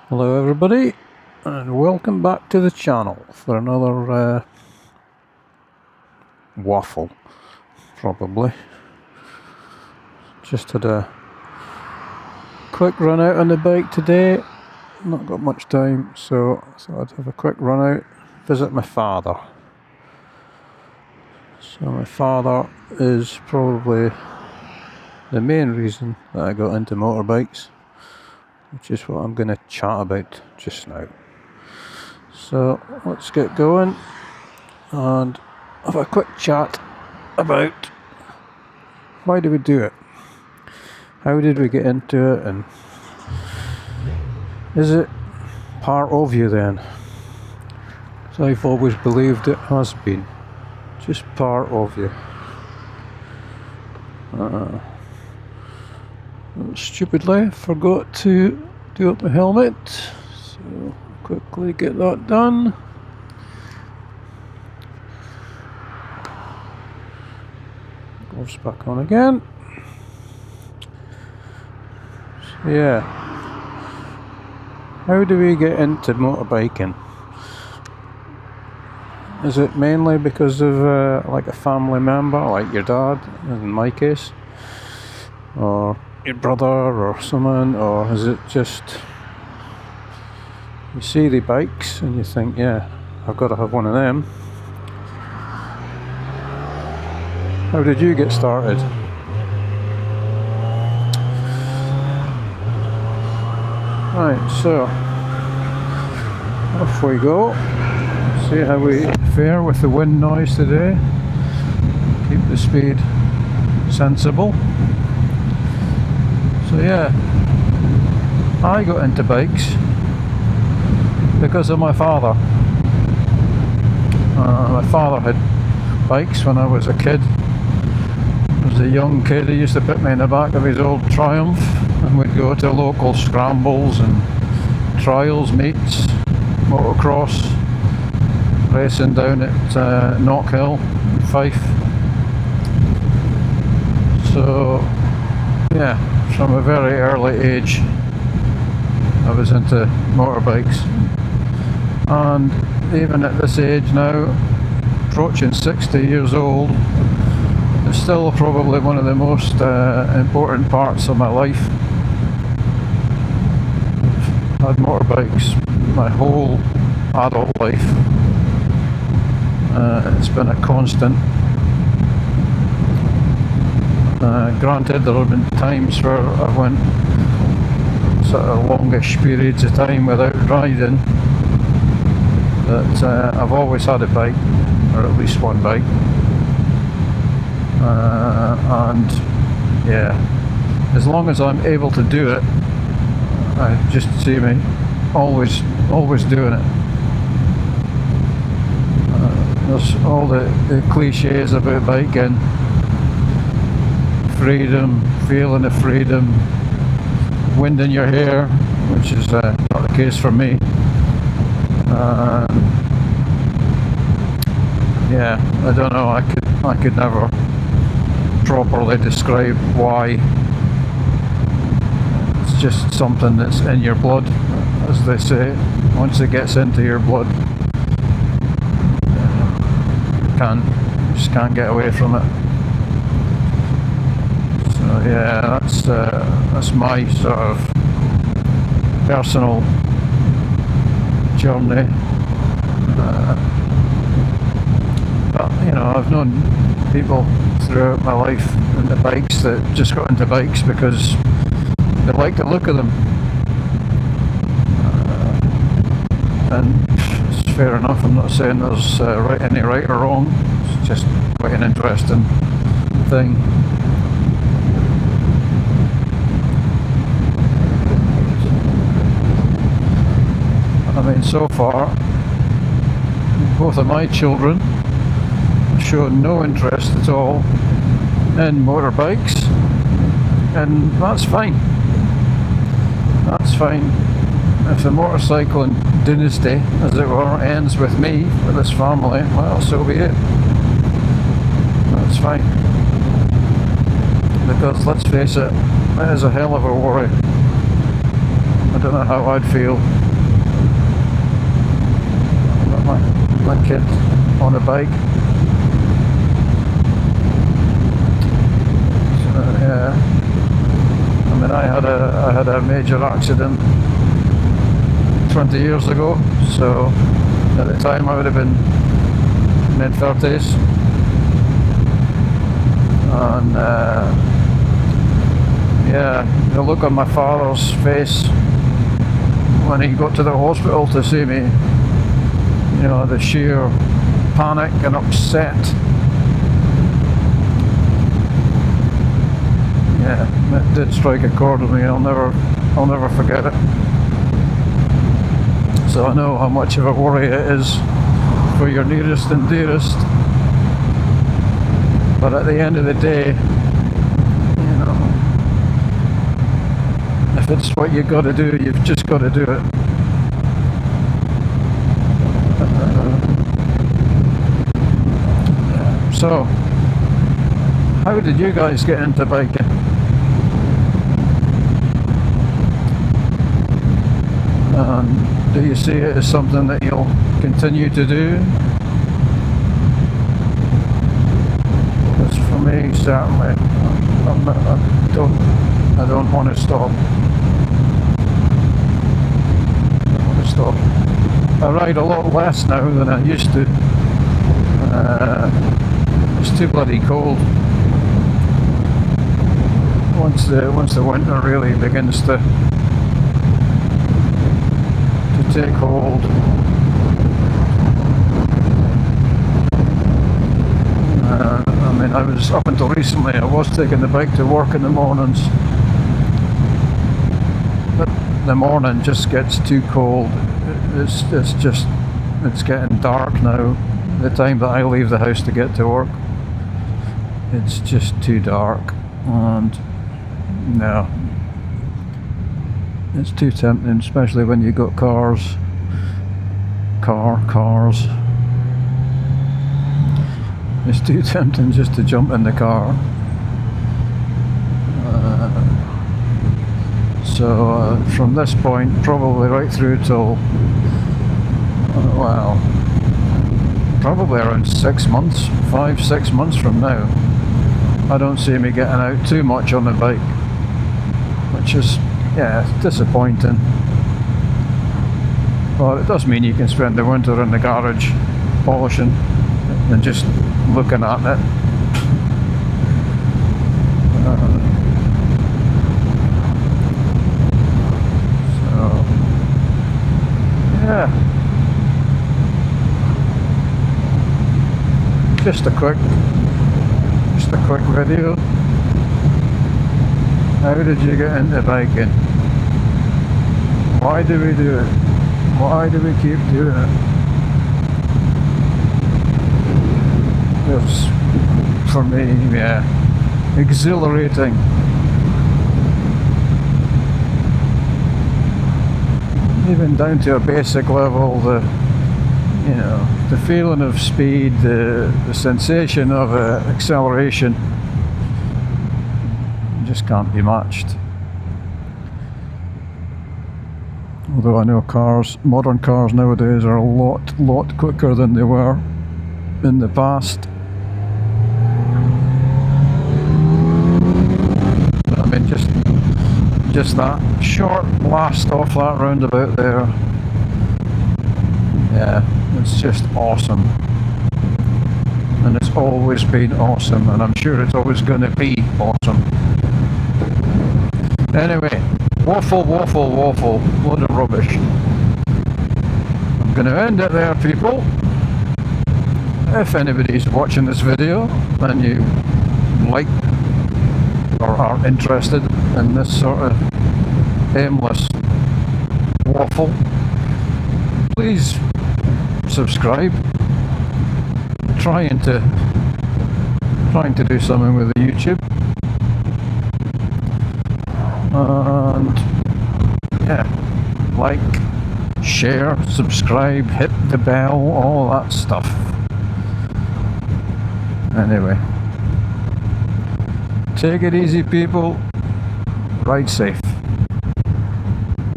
Hello everybody, and welcome back to the channel for another waffle, probably. Just had a quick run out on the bike today, not got much time, so I thought I'd have a quick run out, visit my father. So my father is probably the main reason that I got into motorbikes, which is what I'm going to chat about just now. So let's get going and have a quick chat about why do we do it? How did we get into it, and is it part of you then? So I've always believed it has been just part of you. Stupidly forgot to do up my helmet, so quickly get that done. Gloves back on again. So yeah, how do we get into motorbiking? Is it mainly because of like a family member, like your dad in my case, or your brother or someone, or is it just you see the bikes and you think, yeah, I've got to have one of them? How did you get started? Right, so off we go. See how we fare with the wind noise today. Keep the speed sensible. So yeah, I got into bikes because of my father. My father had bikes when I was a kid. As a young kid, he used to put me in the back of his old Triumph, and we'd go to local scrambles and trials, meets, motocross, racing down at Knockhill in Fife. So yeah, from a very early age I was into motorbikes, and even at this age now, approaching 60 years old, it's still probably one of the most important parts of my life. I've had motorbikes my whole adult life. It's been a constant. Granted, there have been times where I went sort of longish periods of time without riding, but I've always had a bike, or at least one bike, and yeah, as long as I'm able to do it, I just see me always doing it. There's all the cliches about biking. Freedom, feeling of freedom, wind in your hair, which is not the case for me. Yeah, I don't know. I could never properly describe why. It's just something that's in your blood, as they say. Once it gets into your blood, you just can't get away from it. So yeah, that's my sort of personal journey. But you know, I've known people throughout my life into bikes that just got into bikes because they like the look of them, and it's fair enough. I'm not saying there's any right or wrong. It's just quite an interesting thing. I mean, so far, both of my children have shown no interest at all in motorbikes, and that's fine. That's fine. If the motorcycling dynasty, as it were, ends with me, with this family, well, so be it. That's fine. Because let's face it, it is a hell of a worry. don't know how I'd feel. Got my kid on a bike. So yeah, I mean, I had a major accident 20 years ago. So at the time I would have been mid-30s, and yeah, the look on my father's face when he got to the hospital to see me, you know, the sheer panic and upset. Yeah, it did strike a chord with me. I'll never forget it. So I know how much of a worry it is for your nearest and dearest. But at the end of the day, you know, if it's what you got to do, you've just got to do it. So, how did you guys get into biking? Do you see it as something that you'll continue to do? Because for me, certainly, I don't want to stop. I don't want to stop. I ride a lot less now than I used to. It's too bloody cold. Once the winter really begins to take hold, I mean, I was, up until recently, I was taking the bike to work in the mornings, but the morning just gets too cold. It's getting dark now. The time that I leave the house to get to work, it's just too dark, and no, it's too tempting, especially when you got cars. It's too tempting just to jump in the car. So from this point, probably right through till, well, probably around 6 months, 5-6 months from now, I don't see me getting out too much on the bike, which is, yeah, it's disappointing. But it does mean you can spend the winter in the garage polishing and just looking at it. So, yeah. Just a quick video. How did you get into biking? Why do we do it? Why do we keep doing it? It's, for me, yeah, exhilarating. Even down to a basic level, the feeling of speed, the sensation of acceleration just can't be matched. Although I know modern cars nowadays are a lot quicker than they were in the past. I mean, just that short blast off that roundabout there. Yeah, it's just awesome. And it's always been awesome, and I'm sure it's always going to be awesome. Anyway, waffle, load of rubbish. I'm going to end it there, people. If anybody's watching this video and you like or are interested in this sort of aimless waffle, please subscribe. Trying to do something with the YouTube, and yeah, like, share, subscribe, hit the bell, all that stuff. Anyway, take it easy, people. Ride safe.